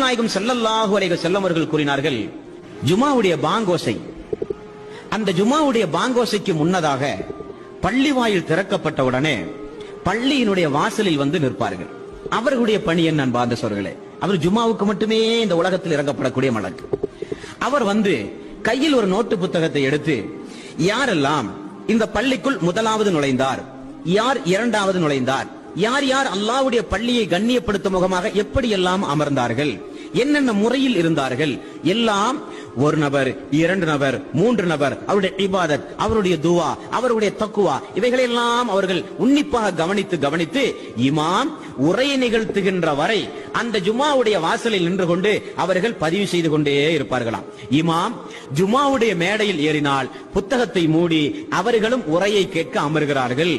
நாயகம் ஸல்லல்லாஹு அலைஹி வஸல்லம் அவர்கள் கூறினார்கள், ஜுமாவுடைய பாங்கோசை, அந்த ஜுமாவுடைய பாங்கோசைக்கு முன்னதாக பள்ளி வாயில் திறக்கப்பட்டவுடனே பள்ளியினுடைய வாசலில் வந்து நிற்பார்கள். அவர்களுடைய பணி என்ன அன்பார்ந்த சகோதரர்களே? அவர் ஜுமாவுக்கு மட்டுமே இந்த உலகத்தில் இறங்கப்படக்கூடிய மலக்கு. அவர் வந்து கையில் ஒரு நோட்டு புத்தகத்தை எடுத்து யாரெல்லாம் இந்த பள்ளிக்குள் முதலாவது நுழைந்தார், யார் இரண்டாவது நுழைந்தார், யார் யார் அல்லாஹ்வுடைய பள்ளியை கண்ணியப்படுத்தும் முகமாக எப்படியெல்லாம் அமர்ந்தார்கள், என்னென்ன முறையில் இருந்தார்கள், எல்லாம் ஒரு நபர், இரண்டு நபர், மூன்று நபர், அவருடைய இபாதத், அவருடைய துவா, அவருடைய தக்குவா, இவைகளெல்லாம் அவர்கள் உன்னிப்பாக கவனித்து இமாம் உரையை நிகழ்த்துகின்ற வரை அந்த ஜுமாவுடைய வாசலில் நின்று கொண்டு அவர்கள் பதிவு செய்து கொண்டே இருப்பார்களாம். இமாம் ஜுமாவுடைய மேடையில் ஏறினால் புத்தகத்தை மூடி அவர்களும் உரையை கேட்க அமர்கிறார்கள்.